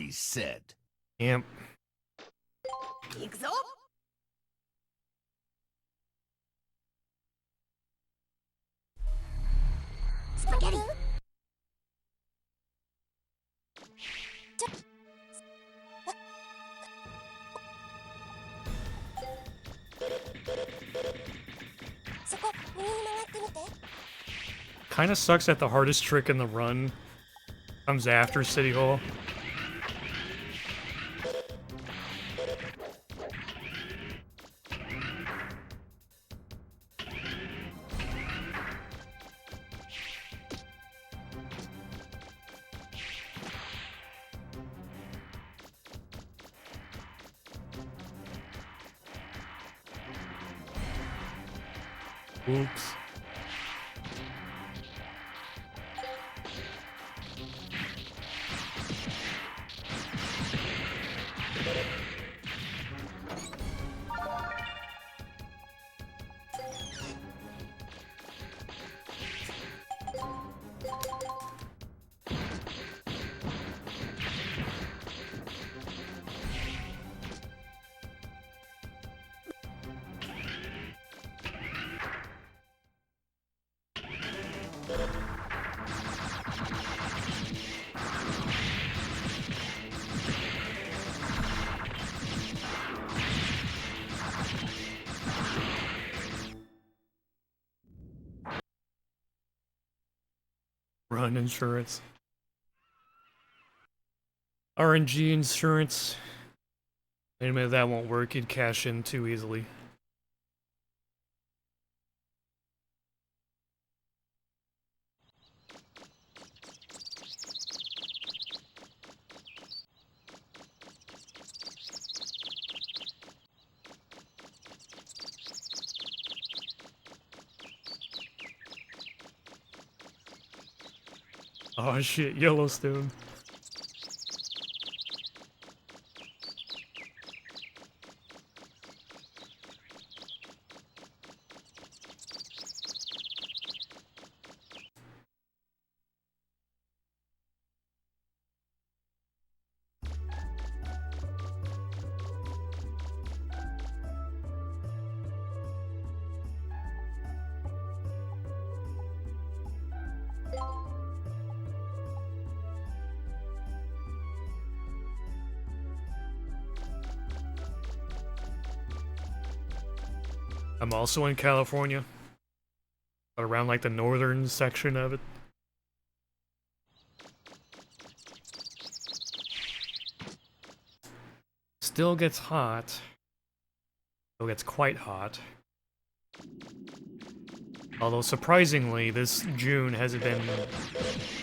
he said. Yep. Spaghetti. Kinda sucks that the hardest trick in the run comes after City Hall. Oops. Run insurance. RNG insurance. Anyway, that won't work. You'd cash in too easily. Oh shit, Yellowstone. I'm also in California, but around like the northern section of it. Still gets hot. Still gets quite hot. Although surprisingly, this June hasn't been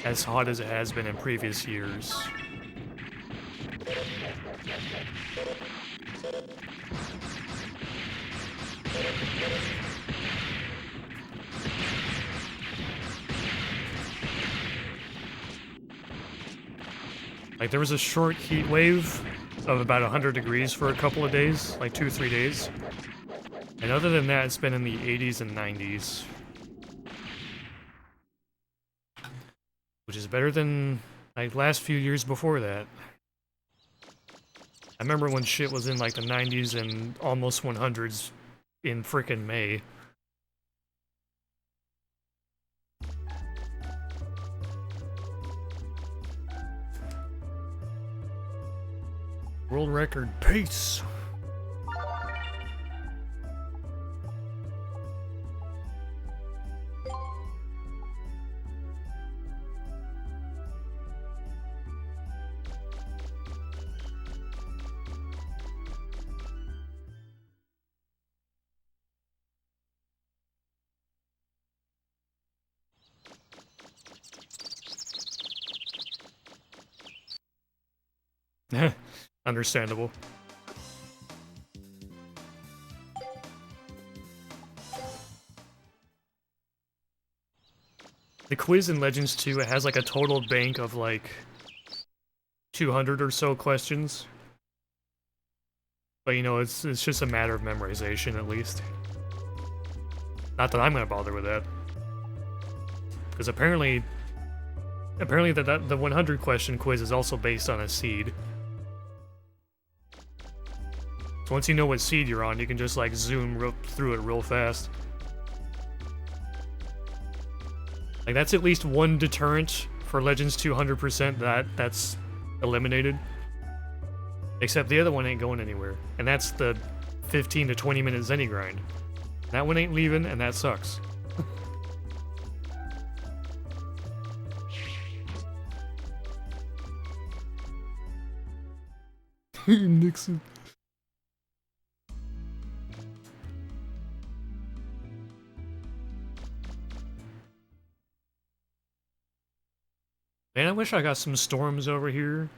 as hot as it has been in previous years. Like, there was a short heat wave of about 100 degrees for a couple of days, like 2-3 days. And other than that, it's been in the 80s and 90s. Which is better than, like, last few years before that. I remember when shit was in, like, the 90s and almost 100s in frickin' May. World record pace. Understandable. The quiz in Legends 2, it has like a total bank of like 200 or so questions. But you know, it's just a matter of memorization at least. Not that I'm gonna bother with that. Because apparently the 100 question quiz is also based on a seed. So once you know what seed you're on, you can just like zoom through it real fast. Like that's at least one deterrent for Legends 200% that's eliminated. Except the other one ain't going anywhere. And that's the 15 to 20 minute Zenny grind. That one ain't leaving, and that sucks. Nixon. Man, I wish I got some storms over here.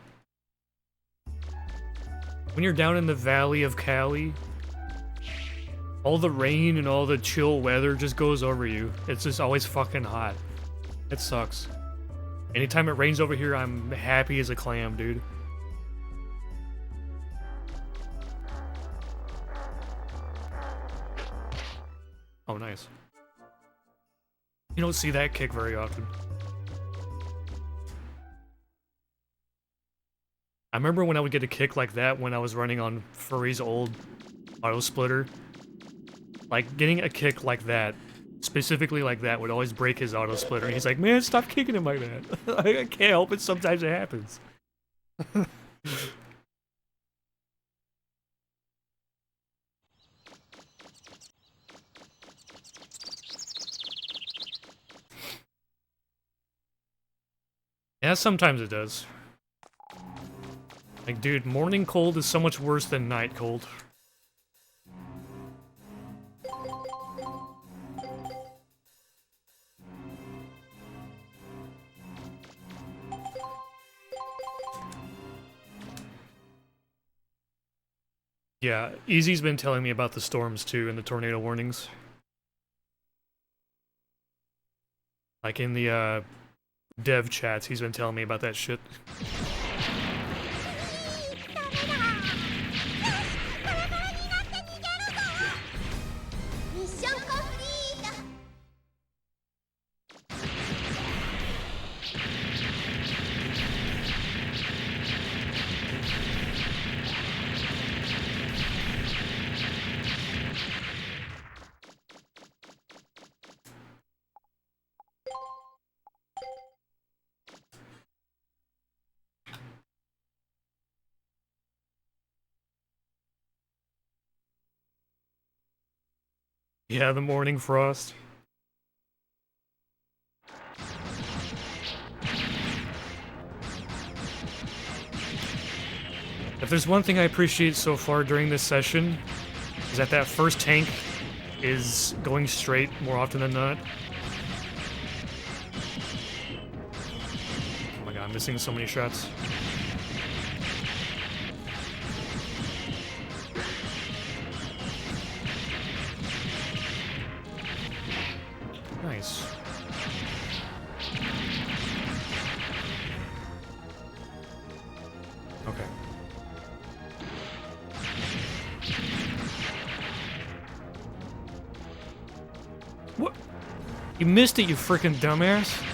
When you're down in the valley of Cali, all the rain and all the chill weather just goes over you. It's just always fucking hot. It sucks. Anytime it rains over here, I'm happy as a clam, dude. Oh, nice. You don't see that kick very often. I remember when I would get a kick like that when I was running on Furry's old auto splitter. Like, getting a kick like that, specifically like that, would always break his auto splitter. And he's like, man, stop kicking him like that. I can't help it, sometimes it happens. Yeah, sometimes it does. Like, dude, morning cold is so much worse than night cold. Yeah, Easy's been telling me about the storms too and the tornado warnings. Like in the dev chats, he's been telling me about that shit. Yeah, the morning frost. If there's one thing I appreciate so far during this session, is that that first tank is going straight more often than not. Oh my god, I'm missing so many shots. Nice. Okay. What? You missed it, you freaking dumbass.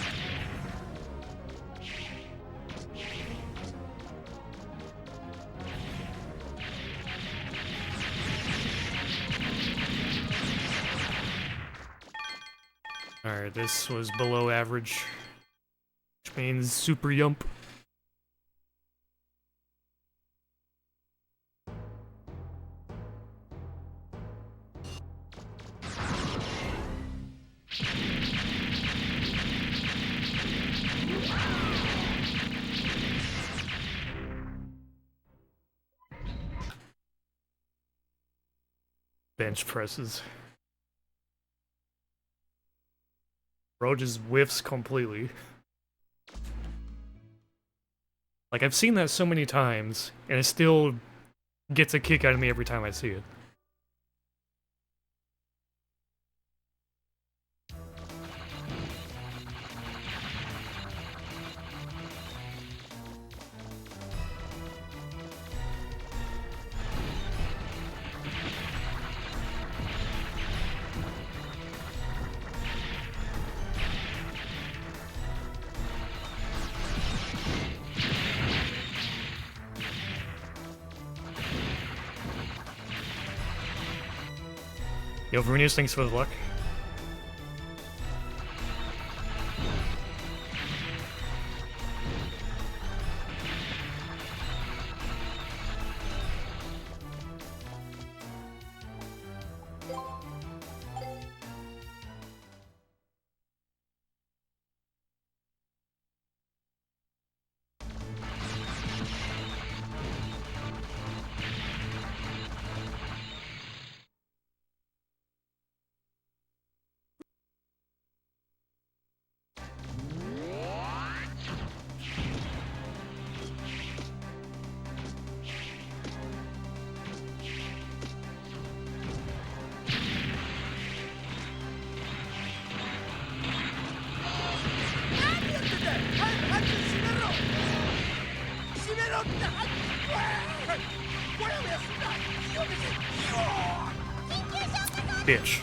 Alright, this was below average, which means super yump. Bench presses. Bro just whiffs completely. Like, I've seen that so many times, and it still gets a kick out of me every time I see it. Yo, Verenius, thanks for the luck. Bitch.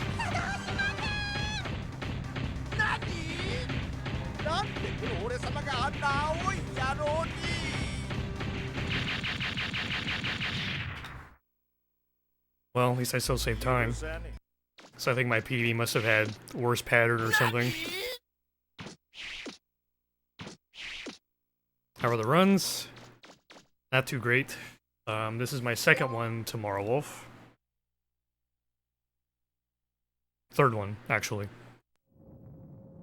Well, at least I still saved time. So I think my PB must have had worse pattern or something. How are the runs? Not too great. This is my second one tomorrow, Wolf. Third one, actually.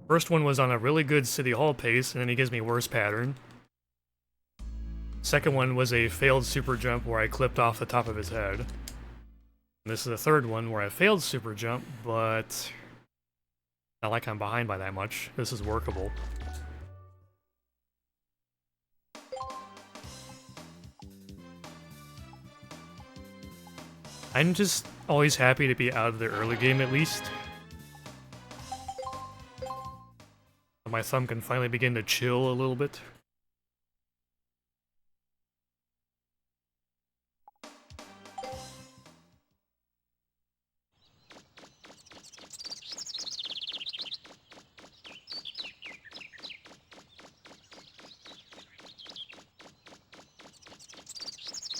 First one was on a really good City Hall pace, and then he gives me worse pattern. Second one was a failed super jump where I clipped off the top of his head. And this is the third one where I failed super jump, but not like I'm behind by that much. This is workable. I'm just always happy to be out of the early game at least. My thumb can finally begin to chill a little bit.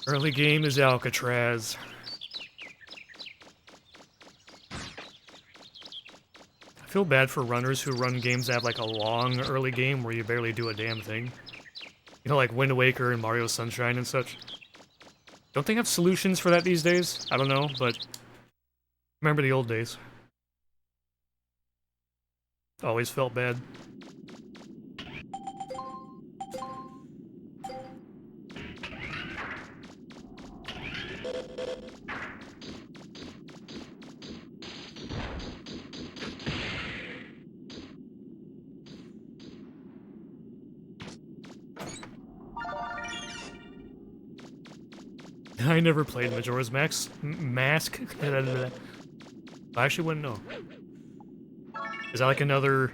Early game is Alcatraz. I feel bad for runners who run games that have like a long early game where you barely do a damn thing. You know, like Wind Waker and Mario Sunshine and such. Don't they have solutions for that these days? I don't know, but remember the old days. Always felt bad. I never played Majora's Mask. I actually wouldn't know. Is that like another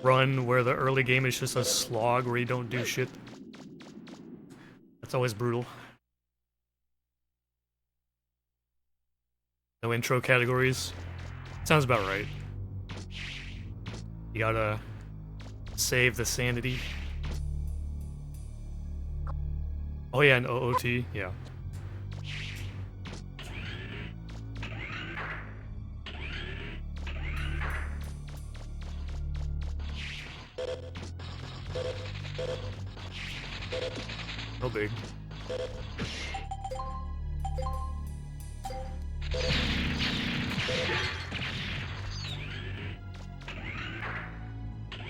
run where the early game is just a slog where you don't do shit? That's always brutal. No intro categories? Sounds about right. You gotta save the sanity. Oh yeah, and OOT, yeah. No big.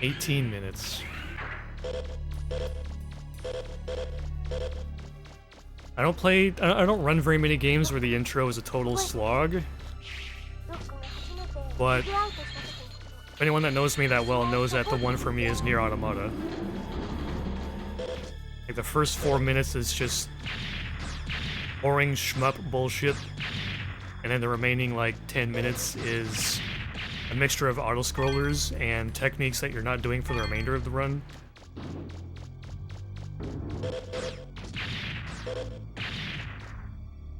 $18 minutes. I don't run very many games where the intro is a total slog. But anyone that knows me that well knows that the one for me is Nier Automata. Like the first 4 minutes is just boring shmup bullshit, and then the remaining like 10 minutes is a mixture of auto-scrollers and techniques that you're not doing for the remainder of the run.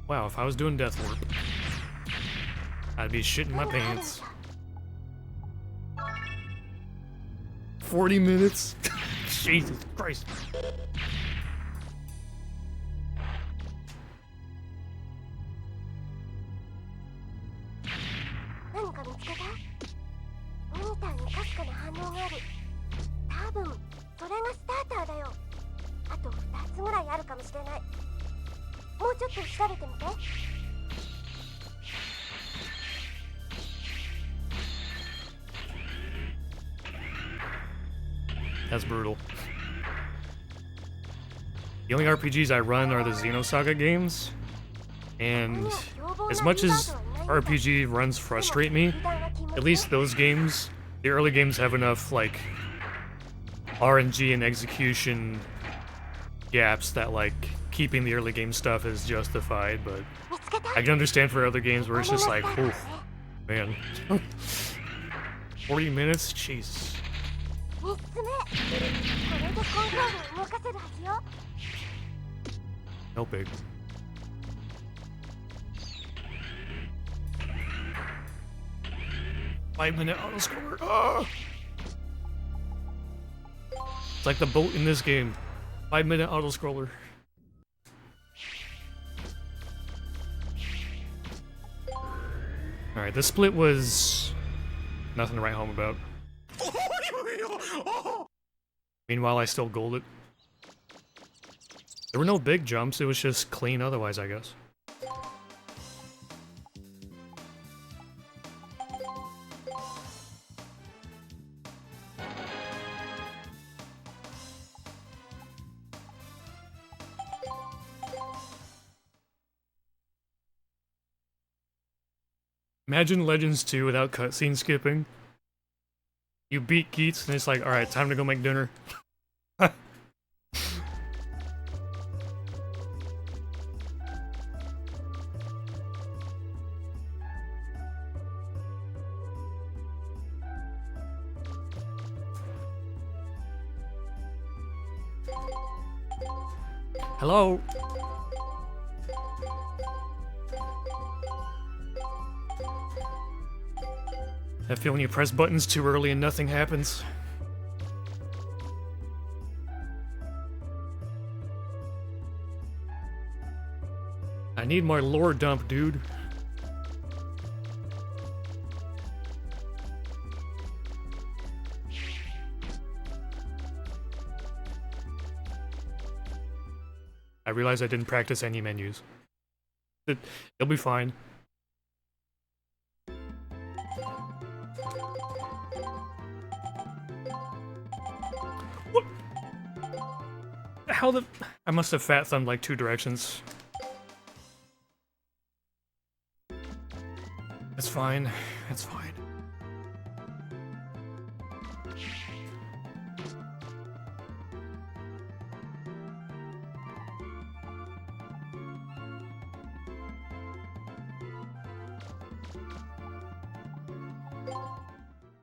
Wow, if I was doing Death Warp, I'd be shitting my pants. 40 minutes? Jesus Christ. That's brutal. The only RPGs I run are the Xenosaga games, and as much as RPG runs frustrate me, at least those games, the early games have enough, like, RNG and execution gaps that, like, keeping the early game stuff is justified, but I can understand for other games where it's just like, oh, man. 40 minutes? Jesus. No big. Five-minute autoscroller. Oh! It's like the boat in this game. 5-minute autoscroller. Alright, this split was nothing to write home about. Meanwhile, I still gold it. There were no big jumps, it was just clean otherwise, I guess. Imagine Legends 2 without cutscene skipping. You beat Geets and it's like, alright, time to go make dinner. Hello? I feel when you press buttons too early and nothing happens. I need my lore dump, dude. I realize I didn't practice any menus. It'll be fine. What? How the... I must have fat thumbed like 2 directions. It's fine. It's fine.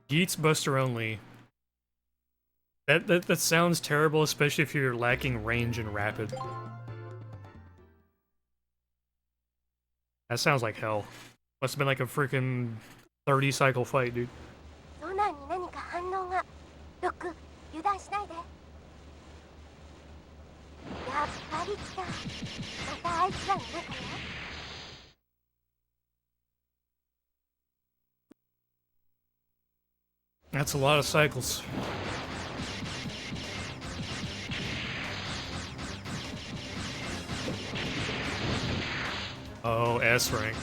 Geets Buster only. That sounds terrible, especially if you're lacking range and rapid. That sounds like hell. Must have been like a freaking 30 cycle fight, dude. That's a lot of cycles. Oh, S rank.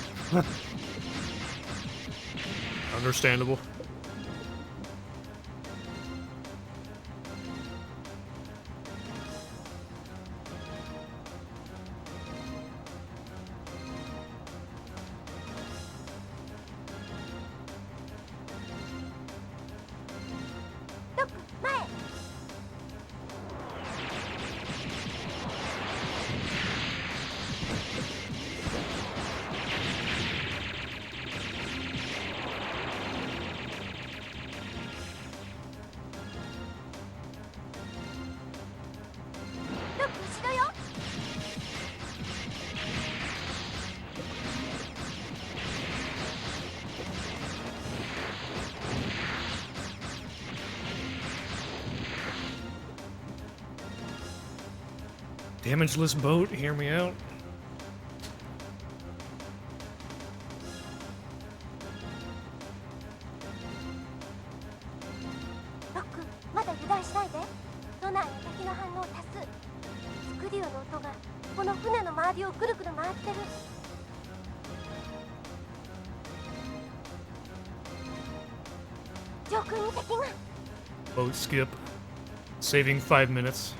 Understandable. Damageless boat, hear me out. まだ油断しないで。ソナーに敵の反応を足す。スクリューの音がこの船の周りをぐるぐる回ってる。上空に敵が。 Boat skip. Saving 5 minutes.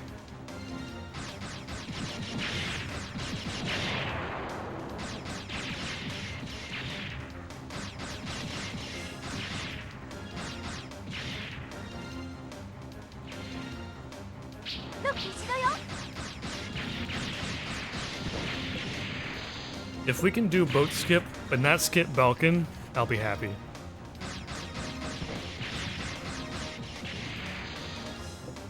If we can do boat skip, but not skip Balkan, I'll be happy.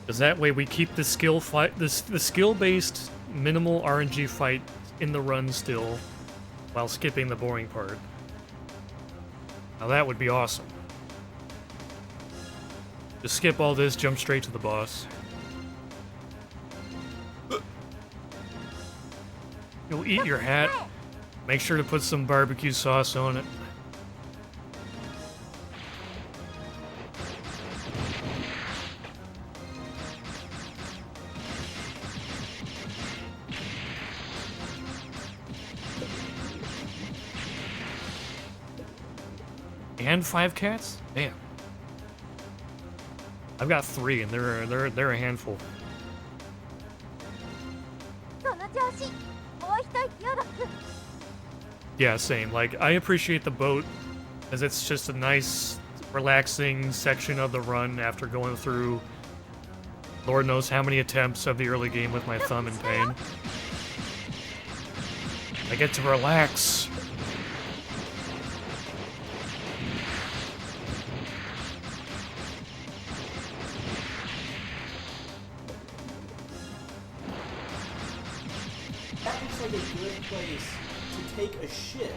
Because that way we keep the skill fight, the skill-based minimal RNG fight in the run still, while skipping the boring part. Now that would be awesome. Just skip all this, jump straight to the boss. You'll eat your hat. Make sure to put some barbecue sauce on it. And 5 cats? Damn. I've got 3 and they're a handful. Yeah, same. Like, I appreciate the boat as it's just a nice, relaxing section of the run after going through Lord knows how many attempts of the early game with my thumb in pain. I get to relax. That looks like a good place to take a shit.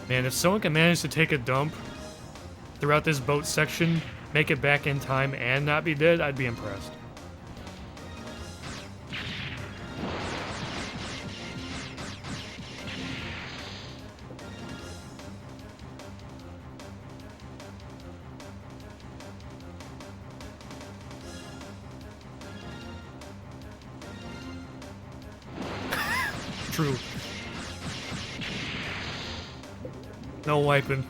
Man, if someone can manage to take a dump throughout this boat section, make it back in time, and not be dead, I'd be impressed. True. No wiping.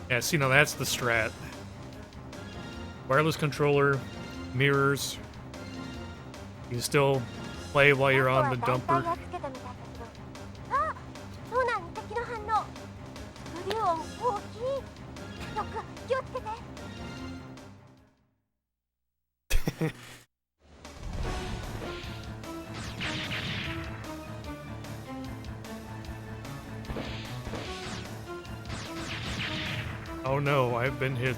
Yeah, see, now that's the strat. Wireless controller, mirrors. You can still play while you're on the dumper. Oh no, I've been hit.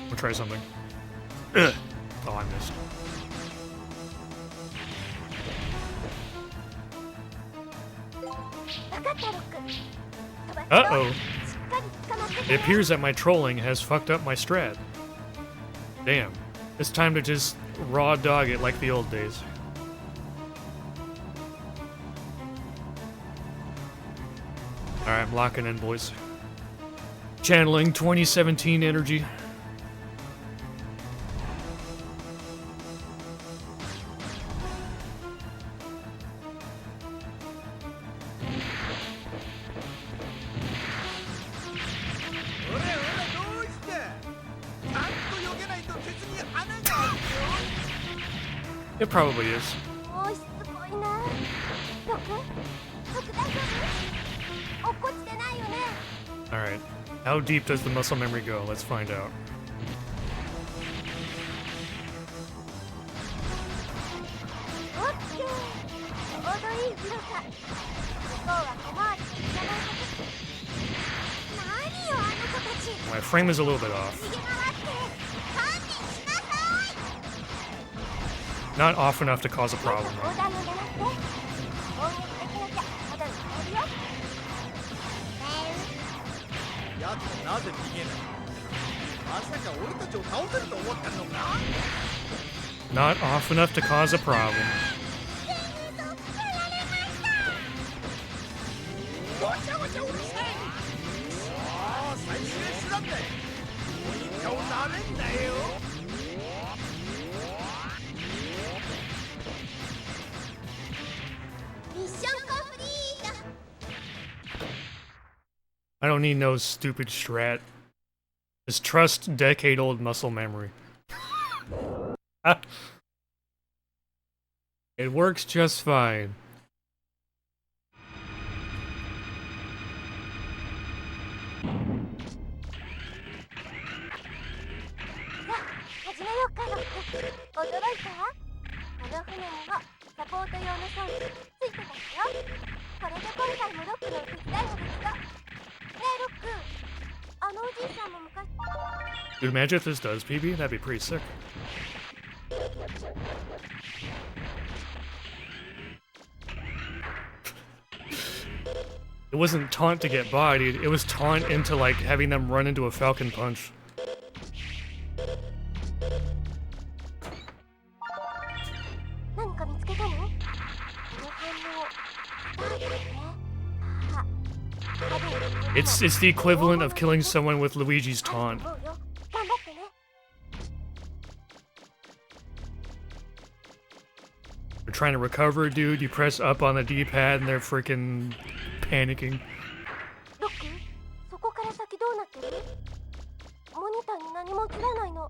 We'll try something. Ugh. Oh, I missed. Uh-oh. It appears that my trolling has fucked up my strat. Damn. It's time to just raw dog it like the old days. Alright, I'm locking in, boys. Channeling 2017 energy. It probably is. Alright. How deep does the muscle memory go? Let's find out. My frame is a little bit off. Not off enough to cause a problem, though. やつなぜ逃げない。まさか俺たちを倒せると思ってんのか。 Not off enough to cause a problem. ごちゃごちゃうるさい。さあ最終手段だ。もう一回なめんなよ。 ミッションコンプリート。 I don't need no stupid strat. Just trust decade-old muscle memory. It works just fine. 始めようかロック。驚いた？この船にもサポート用の装置ついてますよ。これで今回もロックの手伝いができそう。ねえロック、あのおじいさんも昔。 Dude, imagine if this does PB, that'd be pretty sick. It wasn't taunt to get bodied, it was taunt into like having them run into a falcon punch. 何か見つけたの？この反応、スタートね。あ、多分 It's the equivalent of killing someone with Luigi's taunt. 頑張ってね。 They're trying to recover, dude. You press up on the D-pad and they're freaking panicking. ロック、そこから先どうなってる？モニターに何も映らないの。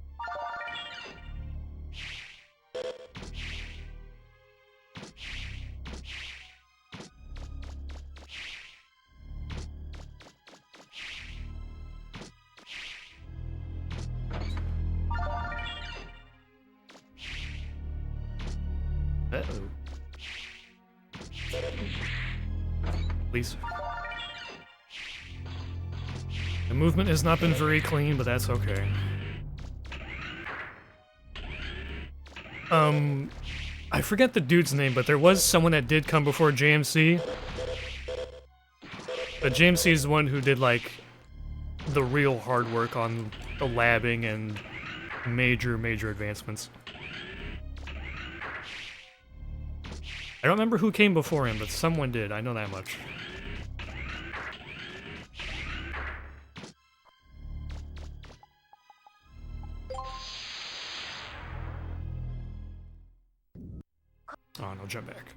Uh-oh. Please. The movement has not been very clean, but that's okay. I forget the dude's name, but there was someone that did come before JMC. But JMC is the one who did, like, the real hard work on the labbing and major advancements. I don't remember who came before him, but someone did, I know that much. Oh, no, jump back.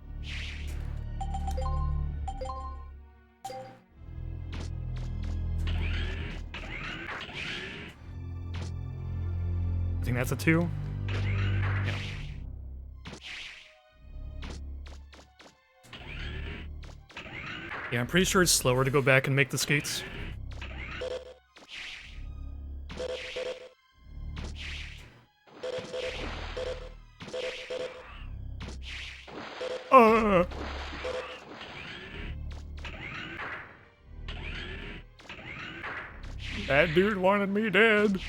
I think that's a 2. Yeah. Yeah, I'm pretty sure it's slower to go back and make the skates. That dude wanted me dead.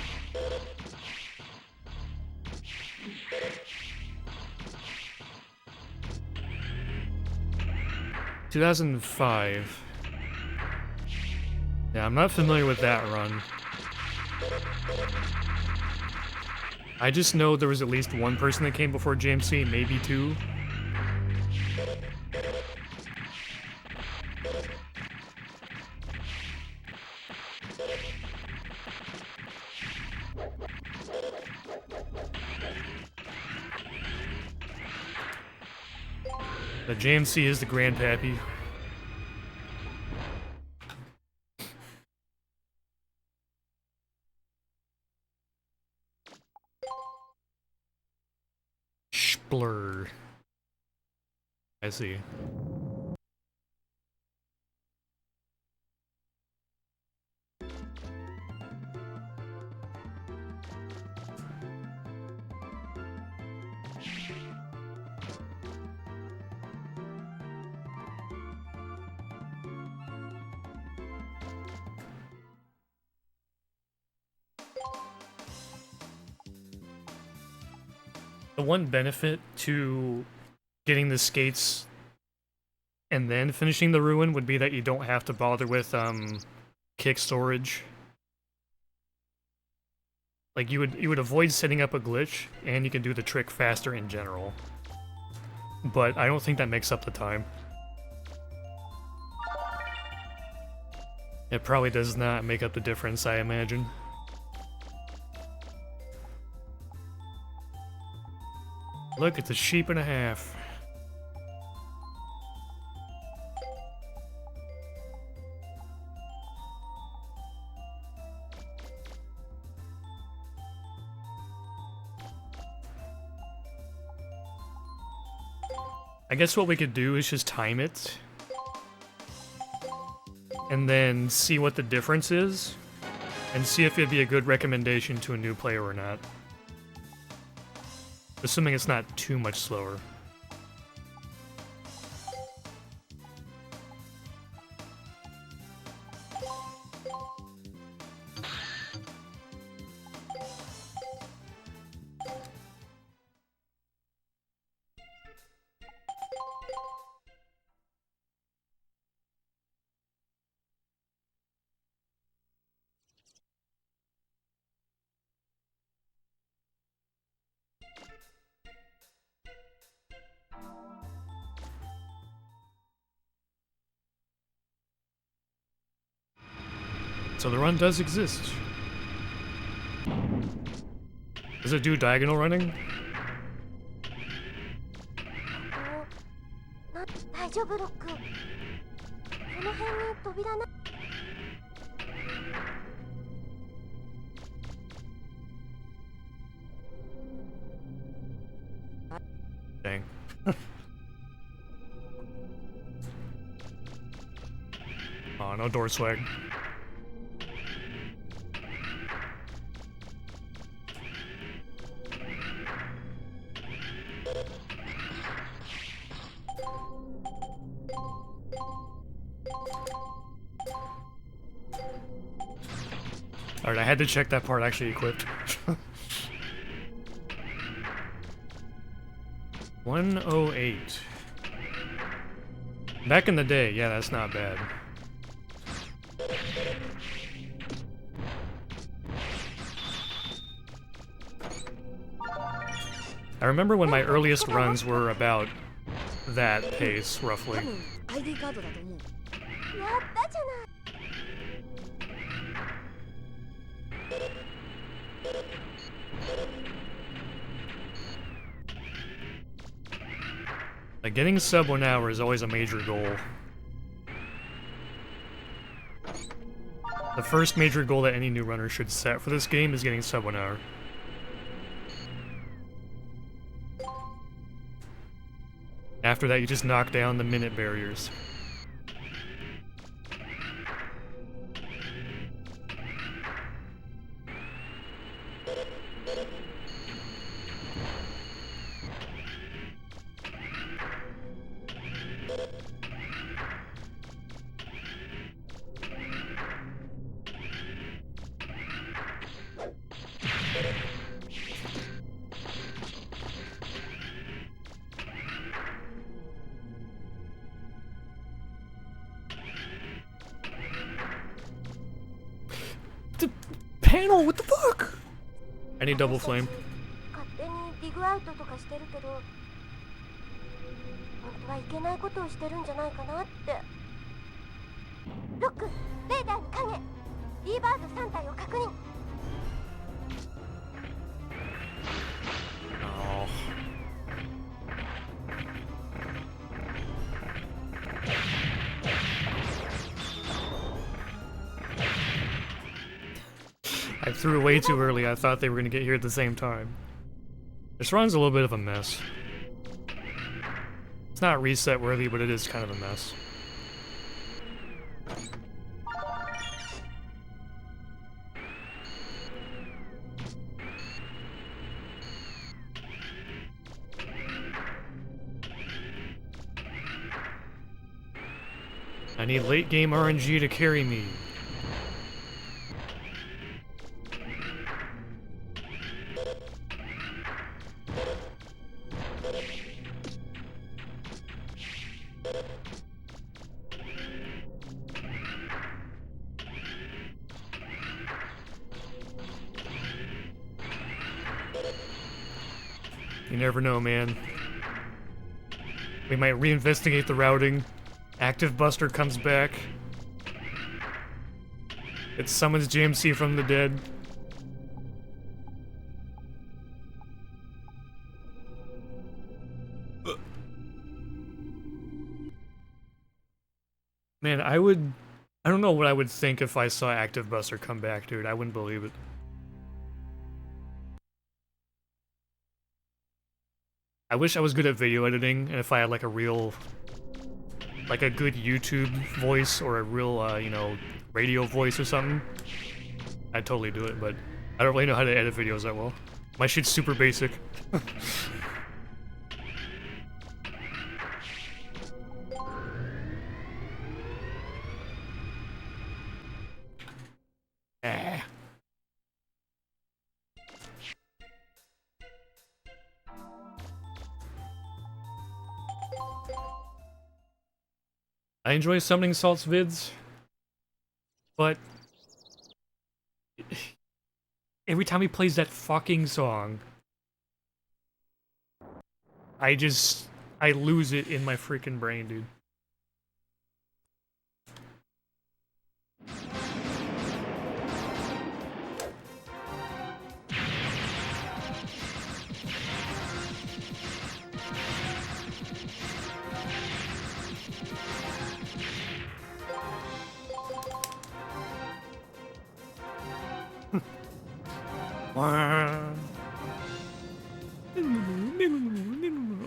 ...2005. Yeah, I'm not familiar with that run. I just know there was at least one person that came before JMC, maybe 2. The JMC is the grandpappy. Splur. I see. The one benefit to getting the skates and then finishing the ruin would be that you don't have to bother with kick storage Like you would avoid setting up a glitch, and you can do the trick faster in general. But I don't think that makes up the time. It probably does not make up the difference, I imagine. Look, it's a sheep and a half. I guess what we could do is just time it. And then see what the difference is. And see if it'd be a good recommendation to a new player or not. Assuming it's not too much slower. So the run does exist. Does it do diagonal running? 大丈夫ロック。この辺に扉な。Dang. Oh, no door swag. Alright, I had to check that part actually equipped. 108. Back in the day, yeah, that's not bad. I remember when my earliest runs were about that pace, roughly. 多分 ID カードだと思う。やったじゃない。Like, getting sub 1 hour is always a major goal. The first major goal that any new runner should set for this game is getting sub 1 hour. After that, you just knock down the minute barriers. Panel, what the fuck? I need double flame. 勝手にディグアウトとかしてるけど、本当はいけないことをしてるんじゃないかなって。ロック、レーダーに影。リーバード3体を確認。Oh. I threw way too early. I thought they were gonna get here at the same time. This run's a little bit of a mess. It's not reset worthy, but it is kind of a mess. I need late game RNG to carry me. You never know, man. We might reinvestigate the routing. Active Buster comes back. It summons GMC from the dead. Man, I don't know what I would think if I saw Active Buster come back, dude. I wouldn't believe it. I wish I was good at video editing, and if I had like a real, like a good YouTube voice or a real, you know, radio voice or something, I'd totally do it, but I don't really know how to edit videos that well. My shit's super basic. Ah. I enjoy Summoning Salt's vids, but every time he plays that fucking song, I lose it in my freaking brain, dude.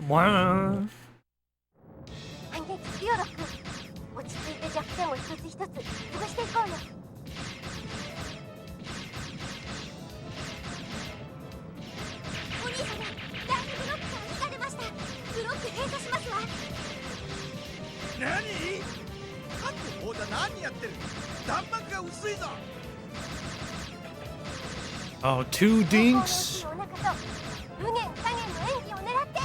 Wah. 反撃ピオロック。落ち着いて弱点を一つ一つ潰していこうよ。お兄様、ダークブロックから火が出ました。ブロック閉鎖しますわ。何？各方じゃ何やってる？弾幕が薄いぞ。Oh, two dinks. お腹と無限下限の演技を狙って。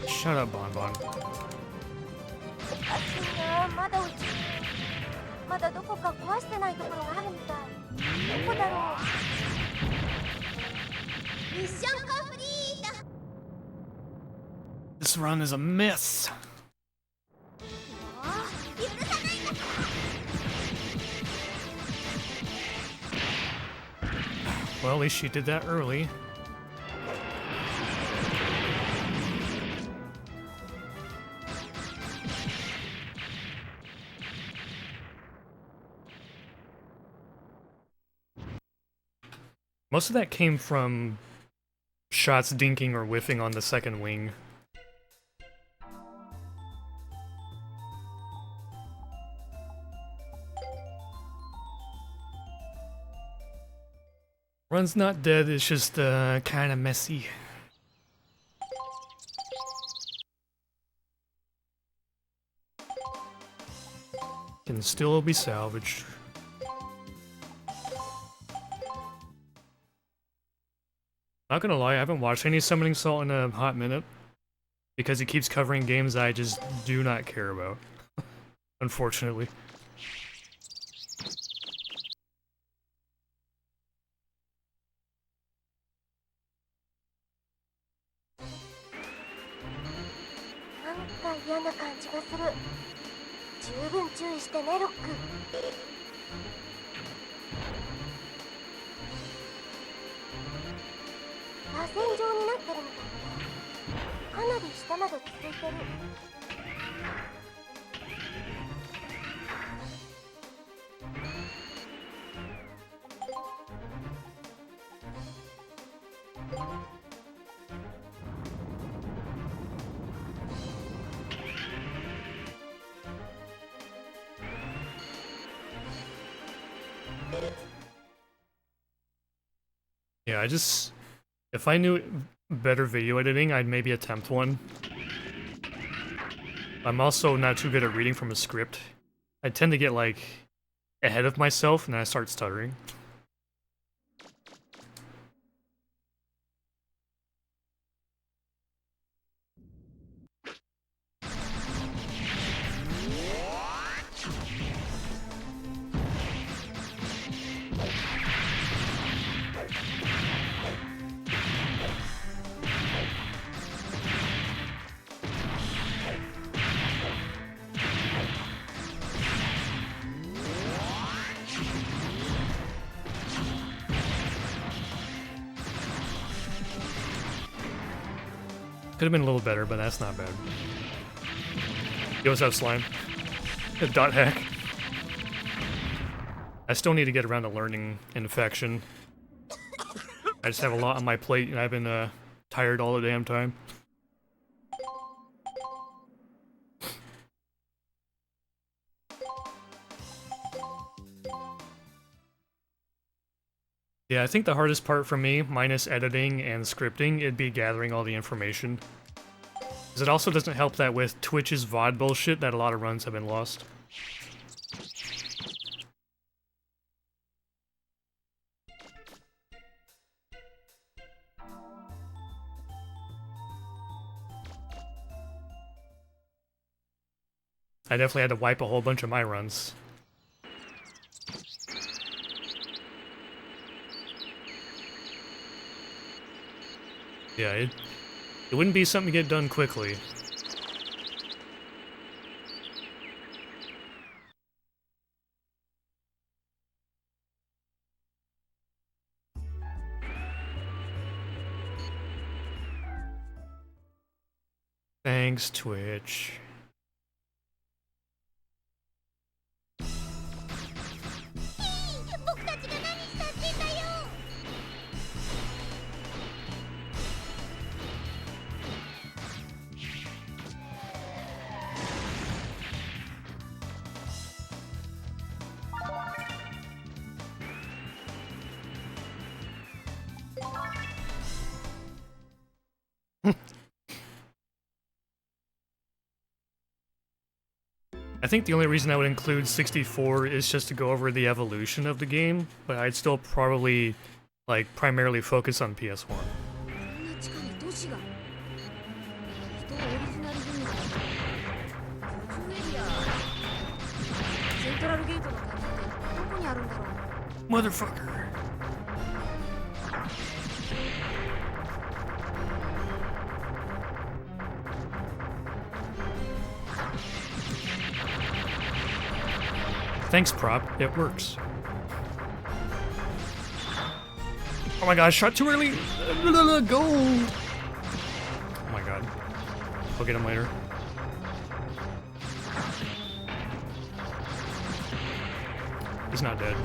Shut up, Bonbon. おかしいな、まだ落ち。まだどこか壊してないところがあるみたい。どこだろう。ミッションコンプリート。 This run is a mess. 許さないんだ。 Well, at least she did that early. Most of that came from shots dinking or whiffing on the second wing. Run's not dead, it's just kind of messy. Can still be salvaged. Not gonna lie, I haven't watched any Summoning Salt in a hot minute because he keeps covering games I just do not care about. Unfortunately. Yeah, if I knew better video editing, I'd maybe attempt one. I'm also not too good at reading from a script. I tend to get, like, ahead of myself, and then I start stuttering. Could have been a little better, but that's not bad. Yo, what's up, Slime? Dot hack. I still need to get around to learning Infection. I just have a lot on my plate, and I've been tired all the damn time. Yeah, I think the hardest part for me, minus editing and scripting, it'd be gathering all the information. Because it also doesn't help that with Twitch's VOD bullshit that a lot of runs have been lost. I definitely had to wipe a whole bunch of my runs. Yeah, it wouldn't be something to get done quickly. Thanks, Twitch. I think the only reason I would include 64 is just to go over the evolution of the game, but I'd still probably, like, primarily focus on PS1. Motherfucker. Thanks, prop. It works. Oh my god, I shot too early! Go! Oh my god. I'll get him later. He's not dead.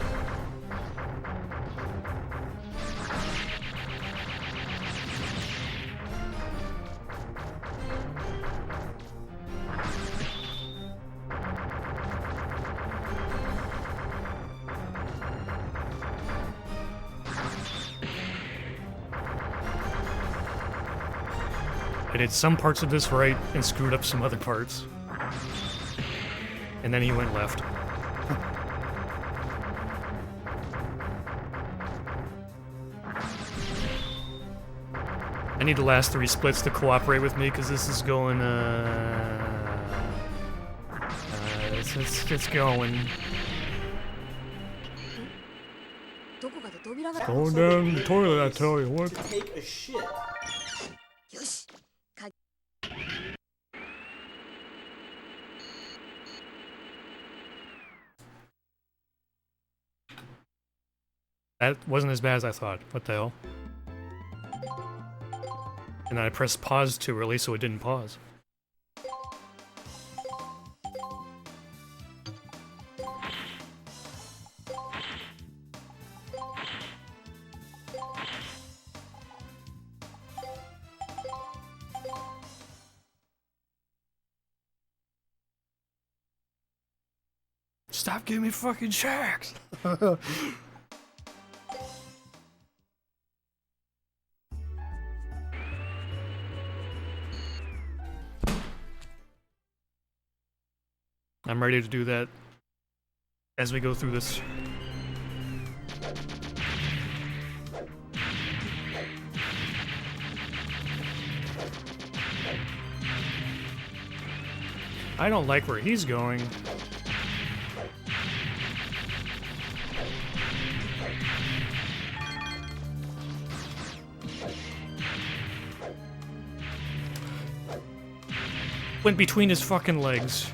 I did some parts of this right and screwed up some other parts. And then he went left. I need the last 3 splits to cooperate with me because this is going, it's going. Going down the toilet, I tell you what. To take a shit. That wasn't as bad as I thought. What the hell? And then I pressed pause too early so it didn't pause. Stop giving me fucking shacks! I'm ready to do that as we go through this. I don't like where he's going. Went between his fucking legs.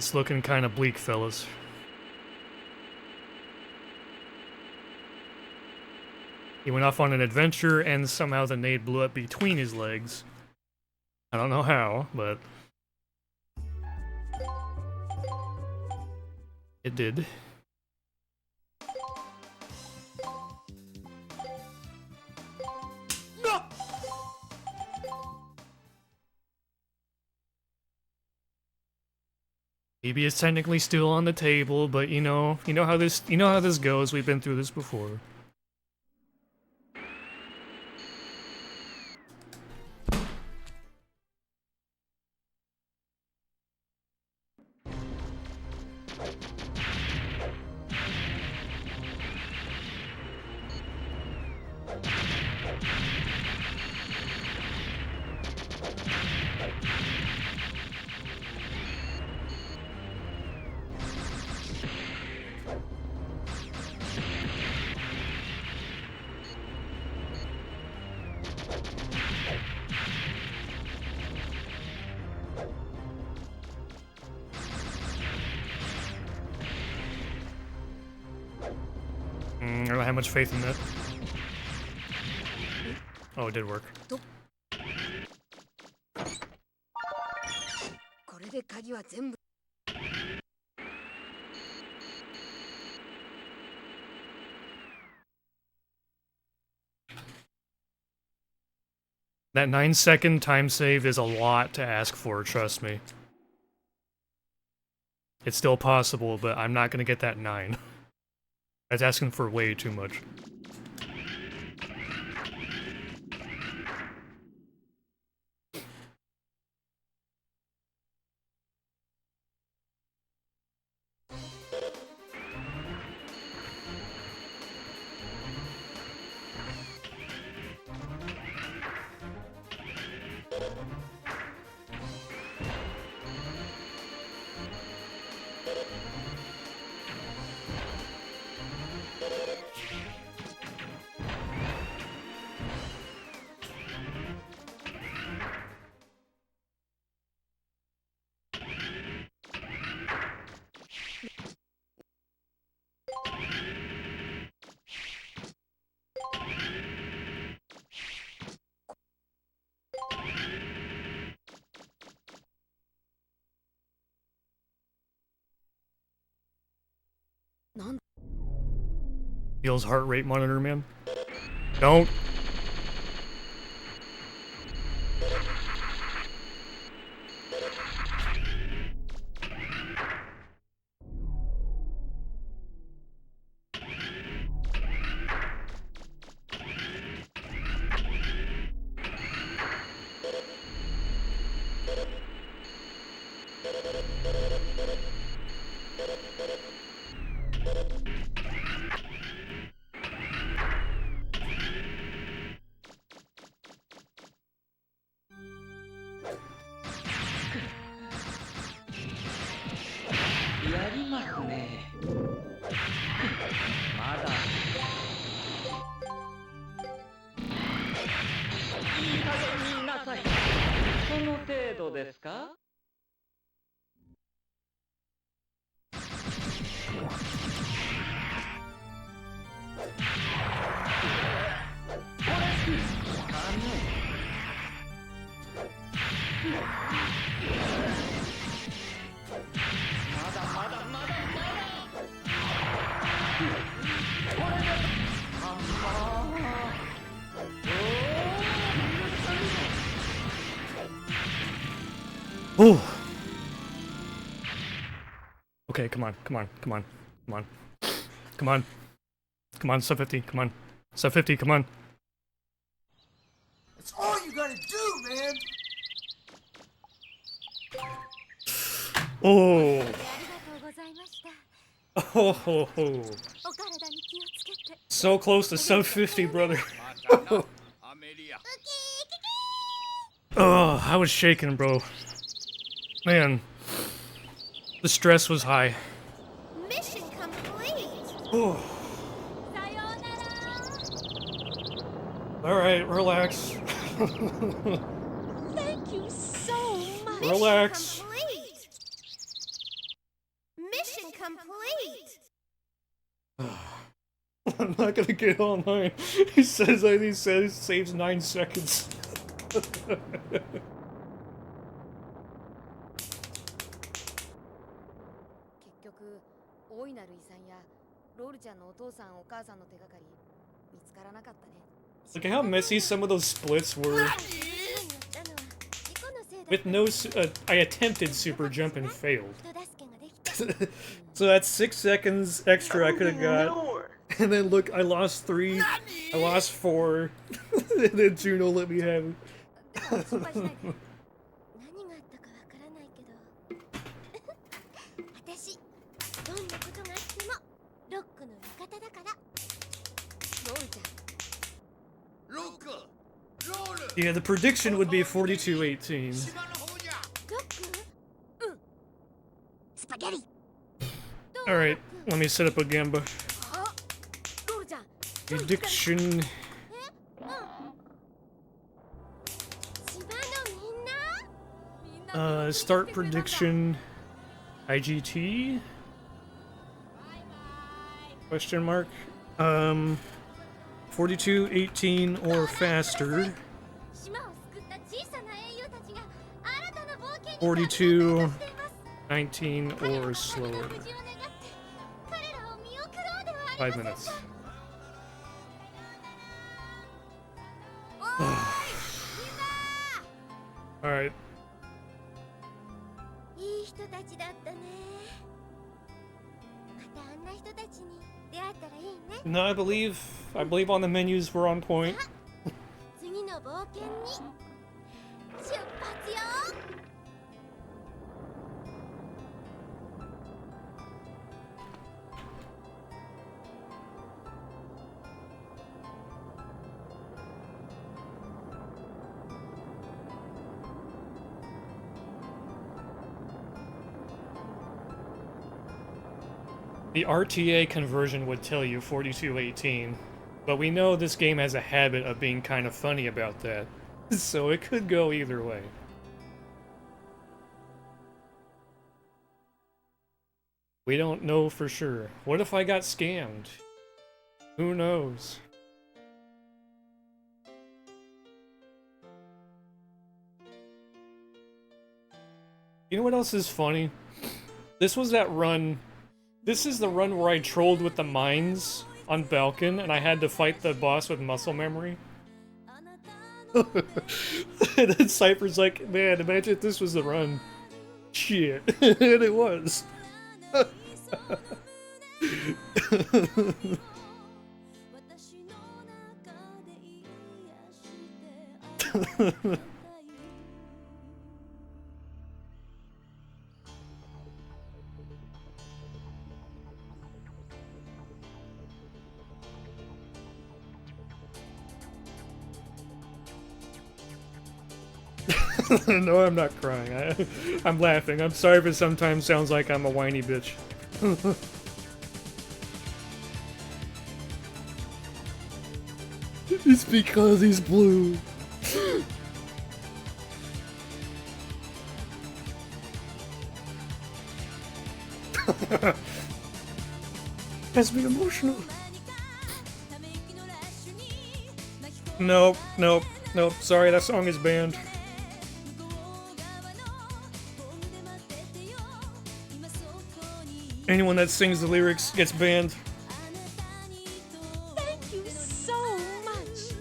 It's looking kind of bleak, fellas. He went off on an adventure, and somehow the nade blew up between his legs. I don't know how, but... it did. No! Maybe it's technically still on the table, but you know how this goes. We've been through this before. I don't have much faith in that. Oh, it did work. これで鍵は全部 That 9-second time save is a lot to ask for, trust me. It's still possible, but I'm not gonna get that 9. That's asking for way too much. Feels heart rate monitor, man. Don't. Ooh. Okay, come on, come on, come on, come on. Come on. Come on, sub 50, come on. Sub 50, come on. That's all you gotta do, man! Oh. ありがとうございました。 Oh, ho, ho. お体に気をつけて。 So close to sub 50, brother. Oh, I was shaking, bro. Man, the stress was high. Mission complete. Oh. さようなら。 All right, relax. Thank you so much. Relax. Complete. I'm not gonna get online. He says saves 9 seconds. 結局大いなる遺産やロールちゃんのお父さんお母さんの手がかり見つからなかったね。 Look at how messy some of those splits were. With no, I attempted super jump and failed. So that's 6 seconds extra I could have got. And then look, I lost 3, I lost 4, and then Juno let me have it. 何があったかわからないけど私どんなことがあってもロックの味方だから。ロールちゃん Look! Roll! Yeah, the prediction would be 42-18. 島の方じゃ。ロック？うん。スパゲリ。 Alright, let me set up a gamba. あロールちゃん Prediction. 島のみんな。 Start prediction. IGT? Question mark. 42-18 or faster. 島を救った小さな英雄たちが新たな冒険に 42 参加しています。 19 or slower. 無事を願って彼らを見送ろうではありません 5 か。 minutes. おーい、みんな。 Alright. いい人たちだったね。またあんな人たちに出会ったらいいね。 No, I believe on the menus we're on point. 次の冒険に出発よ。 The RTA conversion would tell you 42-18, but we know this game has a habit of being kind of funny about that, so it could go either way. We don't know for sure. What if I got scammed? Who knows? You know what else is funny? This was that run. This is the run where I trolled with the mines on Balkan and I had to fight the boss with muscle memory. And then Cypher's like, man, imagine if this was the run. Shit. And it was. No, I'm not crying. I'm laughing. I'm sorry if it sometimes sounds like I'm a whiny bitch. It's because he's blue. Has me emotional. Nope, nope, nope. Sorry, that song is banned. Anyone that sings the lyrics gets banned. Thank you so much.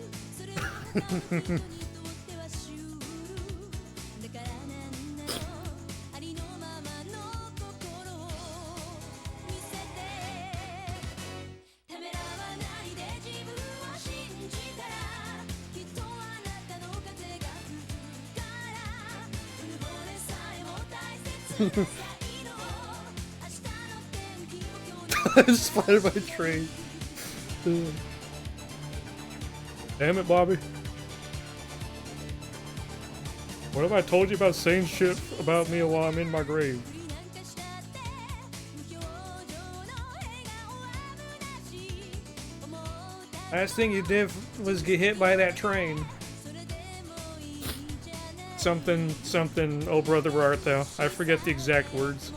Spotted by train. Damn it, Bobby. What have I told you about saying shit about me while I'm in my grave? Last thing you did was get hit by that train. Something, something, oh brother, where art thou? I forget the exact words.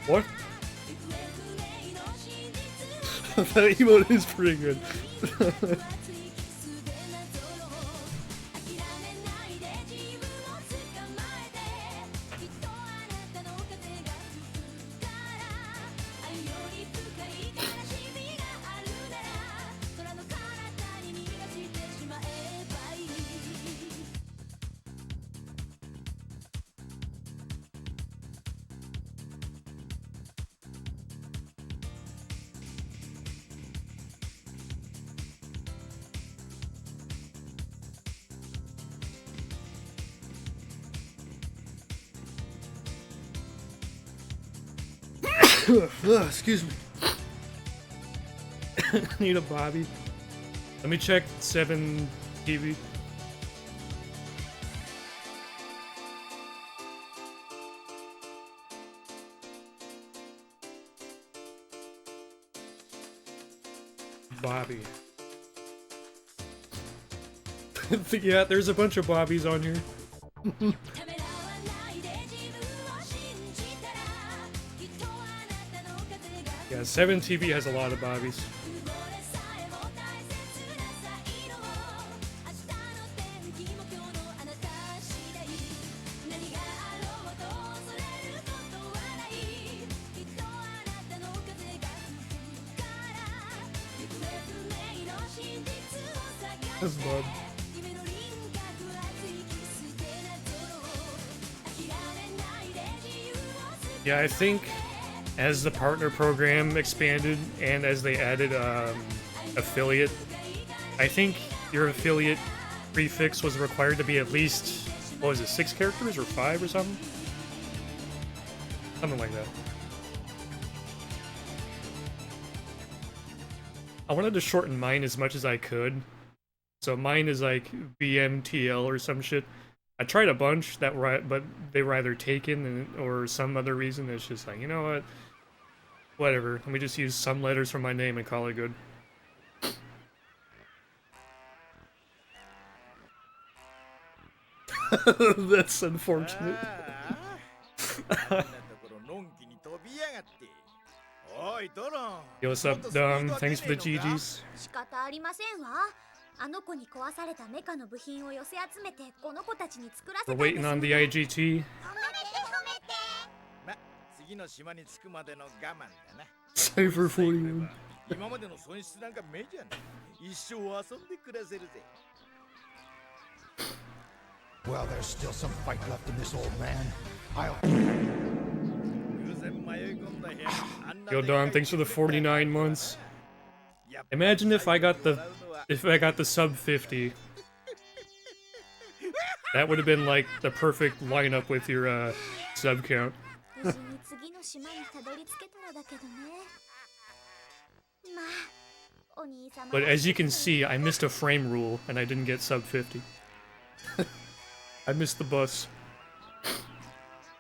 What? That emote is pretty good. Excuse me. Need a Bobby. Let me check 7 TV. Bobby. Yeah, there's a bunch of Bobbies on here. Yeah, 7 TV has a lot of Bobbies. That's Bob. Yeah, I think as the partner program expanded and as they added affiliate, I think your affiliate prefix was required to be at least, what was it, 6 characters or 5 or something? Something like that. I wanted to shorten mine as much as I could. So mine is like BMTL or some shit. I tried a bunch that were, but they were either taken or some other reason. It's just like, you know what? Whatever. Let me just use some letters from my name and call it good. That's unfortunate. Yo, what's up, Dom? Thanks for the GGs. 仕方ありませんわ。あの子に壊されたメカの部品を寄せ集めてこの子たちに作らせた We're んです waiting on the IGT. ま、次の島に着くまでの我慢だな。 Cypher 41. 今までの損失なんか目じゃない。一生遊んで暮らせるぜ。 Well, there's still some fight left in this old man. I'll... Yo, Dom, thanks for the 49 months. Imagine if I got the sub 50. That would have been like the perfect lineup with your sub count. 無事に次の島にたどり着けたらだけどね。まあ、お兄様 But as you can see, I missed a frame rule and I didn't get sub 50. I missed the bus.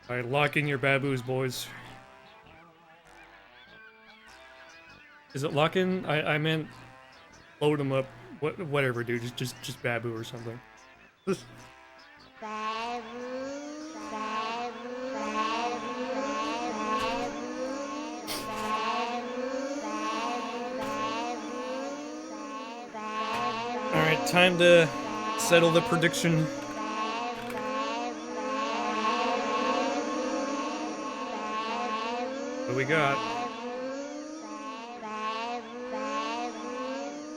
Alright, lock in your baboos, boys. Is it lock in? I meant load them up. Whatever, dude. Just baboo or something. Alright, time to settle the prediction. What we got?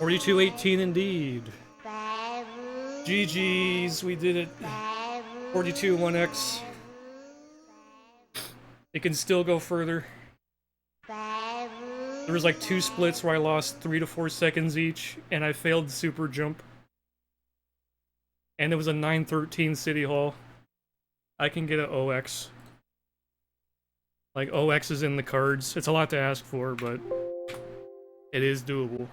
42-18 indeed. GG's, we did it. 42-1x. It can still go further. There was like 2 splits where I lost 3 to 4 seconds each, and I failed super jump. And it was a 9-13 City Hall. I can get an OX. Like, OX is in the cards. It's a lot to ask for, but it is doable.